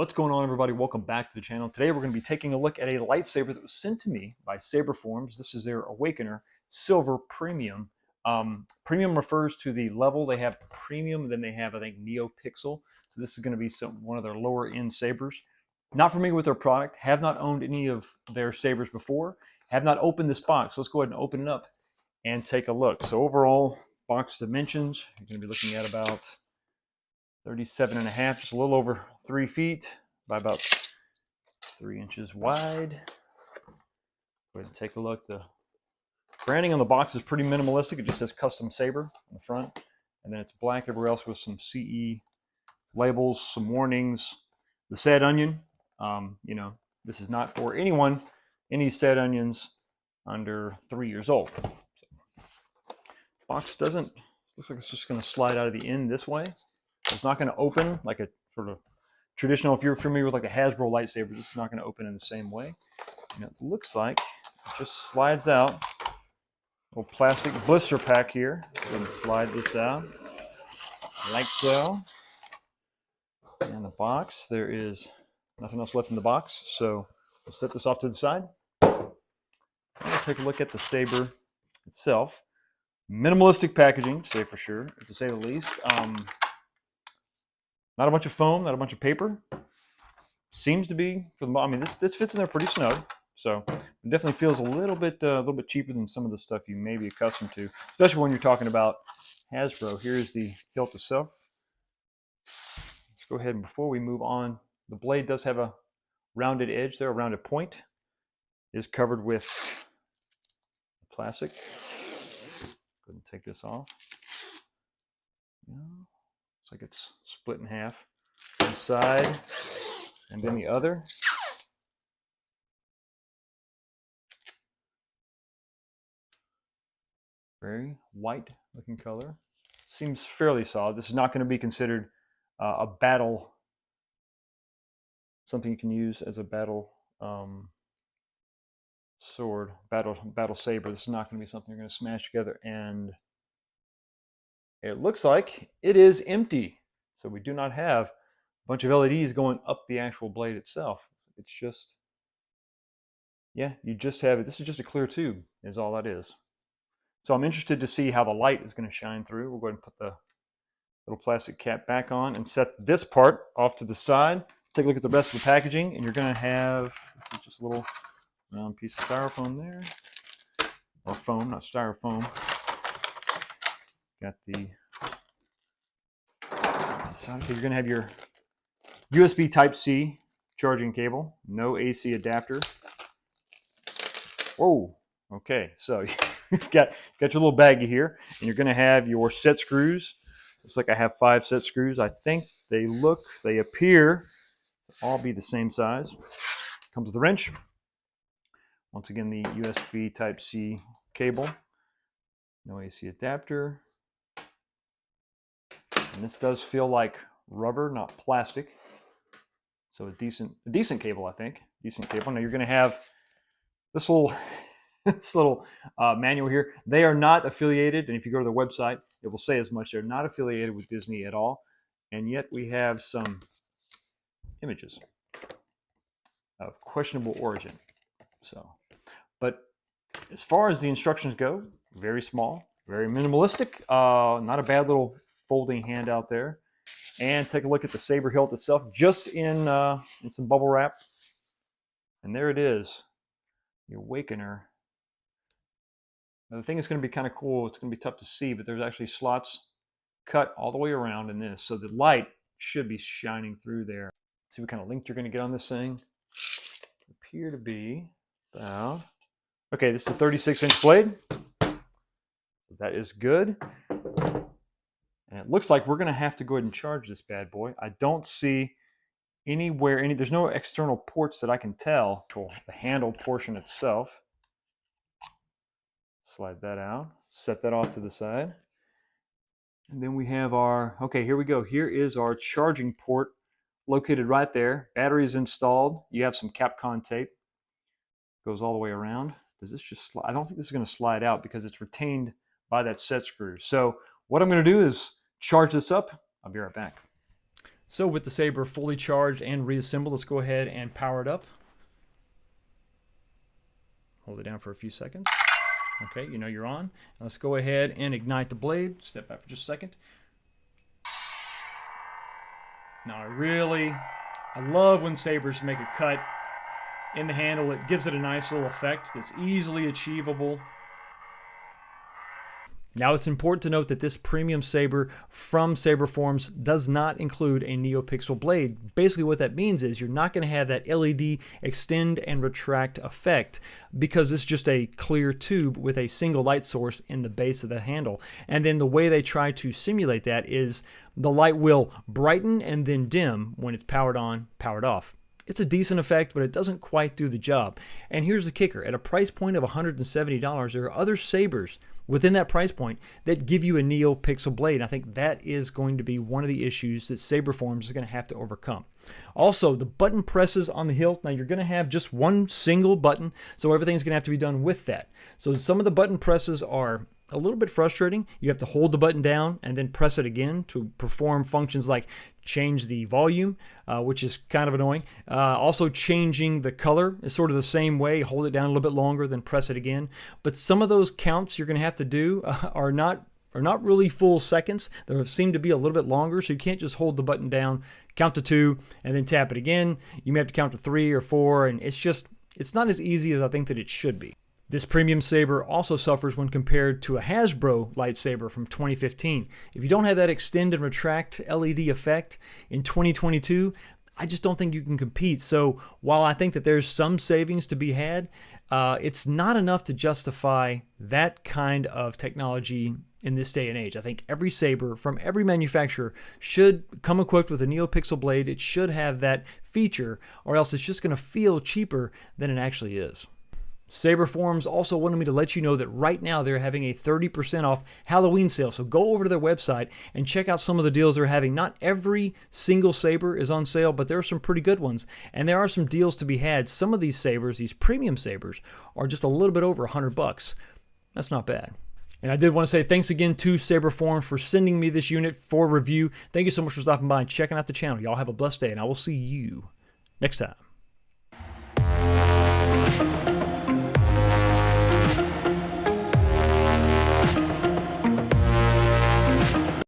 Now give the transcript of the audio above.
What's going on, everybody? Welcome back to the channel. Today we're going to be taking a look at a lightsaber that was sent to me by SaberForms. This is their Awakener Silver Premium. Premium refers to the level. They have Premium, then they have, I think, Neopixel. So this is going to be one of their lower end sabers. Not familiar with their product. Have not owned any of their sabers before. Have not opened this box. Let's go ahead and open it up and take a look. So overall box dimensions, you're going to be looking at about 37.5, just a little over 3 feet by about 3 inches wide. Go ahead and take a look. The branding on the box is pretty minimalistic. It just says custom saber on the front, and then it's black everywhere else with some CE labels, some warnings. The sad onion, this is not for anyone, any sad onions under 3 years old. So, box looks like it's just going to slide out of the end this way. It's not going to open like a sort of traditional, if you're familiar with like a Hasbro lightsaber, it's not going to open in the same way. And it looks like it just slides out. A little plastic blister pack here. Go ahead and slide this out like so. And the box, there is nothing else left in the box. So we'll set this off to the side. We'll take a look at the saber itself. Minimalistic packaging, to say for sure, to say the least. Not a bunch of foam, not a bunch of paper. Seems to be, for the, I mean, this fits in there pretty snug. So it definitely feels a little bit cheaper than some of the stuff you may be accustomed to, especially when you're talking about Hasbro. Here's the hilt itself. Let's go ahead and before we move on, the blade does have a rounded edge there, a rounded point. It is covered with plastic. Go ahead and take this off. Looks like it's split in half. One side and then the other. Very white looking color. Seems fairly solid. This is not going to be considered a battle, something you can use as a battle sword, battle saber. This is not going to be something you're going to smash together, and it looks like it is empty. So we do not have a bunch of LEDs going up the actual blade itself. It's just, yeah, you just have it. This is just a clear tube is all that is. So I'm interested to see how the light is going to shine through. We'll go ahead and put the little plastic cap back on and set this part off to the side. Take a look at the rest of the packaging, and you're going to have, this is just a little round piece of styrofoam there. Or foam, not styrofoam. Got the side. So you're going to have your USB Type-C charging cable. No AC adapter. Whoa. Okay, so you've got your little baggie here, and you're going to have your set screws. Looks like I have 5 set screws. I think they appear to all be the same size. Comes with a wrench. Once again, the USB Type-C cable. No AC adapter. And this does feel like rubber, not plastic. So a decent cable, I think. Decent cable. Now you're going to have this little manual here. They are not affiliated, and if you go to their website, it will say as much. They're not affiliated with Disney at all, and yet we have some images of questionable origin. So, but as far as the instructions go, very small, very minimalistic. Not a bad little folding handout there. And take a look at the saber hilt itself, just in some bubble wrap, and there it is, the Awakener. Now, the thing is going to be kind of cool. It's going to be tough to see, but there's actually slots cut all the way around in this. So the light should be shining through there. Let's see what kind of length you're going to get on this thing. Appear to be about, okay, this is a 36-inch blade. That is good. And it looks like we're going to have to go ahead and charge this bad boy. I don't see anywhere, there's no external ports that I can tell. The handle portion itself. Slide that out, set that off to the side. And then we have our, okay, here we go. Here is our charging port located right there. Battery is installed. You have some Capcom tape. Goes all the way around. Does this just slide? I don't think this is going to slide out because it's retained by that set screw. So what I'm going to do is charge this up. I'll be right back. So with the Saber fully charged and reassembled, let's go ahead and power it up. Hold it down for a few seconds. Okay, you know you're on. Let's go ahead and ignite the blade. Step back for just a second. Now I love when sabers make a cut in the handle. It gives it a nice little effect that's easily achievable. Now it's important to note that this premium saber from SaberForms does not include a Neopixel Blade. Basically what that means is you're not going to have that LED extend and retract effect because it's just a clear tube with a single light source in the base of the handle. And then the way they try to simulate that is the light will brighten and then dim when it's powered on, powered off. It's a decent effect, but it doesn't quite do the job. And here's the kicker. At a price point of $170, there are other sabers within that price point that give you a Neopixel Blade. I think that is going to be one of the issues that SaberForms is going to have to overcome. Also, the button presses on the hilt. Now, you're going to have just one single button, so everything's going to have to be done with that. So some of the button presses are a little bit frustrating. You have to hold the button down and then press it again to perform functions like change the volume, which is kind of annoying. Also changing the color is sort of the same way. Hold it down a little bit longer, then press it again. But some of those counts you're going to have to do are not really full seconds. They seem to be a little bit longer, so you can't just hold the button down, count to 2, and then tap it again. You may have to count to 3 or 4, and it's not as easy as I think that it should be. This premium saber also suffers when compared to a Hasbro lightsaber from 2015. If you don't have that extend and retract LED effect in 2022, I just don't think you can compete. So while I think that there's some savings to be had, it's not enough to justify that kind of technology in this day and age. I think every saber from every manufacturer should come equipped with a Neopixel Blade. It should have that feature, or else it's just going to feel cheaper than it actually is. SaberForms also wanted me to let you know that right now they're having a 30% off Halloween sale. So go over to their website and check out some of the deals they're having. Not every single saber is on sale, but there are some pretty good ones. And there are some deals to be had. Some of these sabers, these premium sabers, are just a little bit over $100. That's not bad. And I did want to say thanks again to SaberForms for sending me this unit for review. Thank you so much for stopping by and checking out the channel. Y'all have a blessed day, and I will see you next time.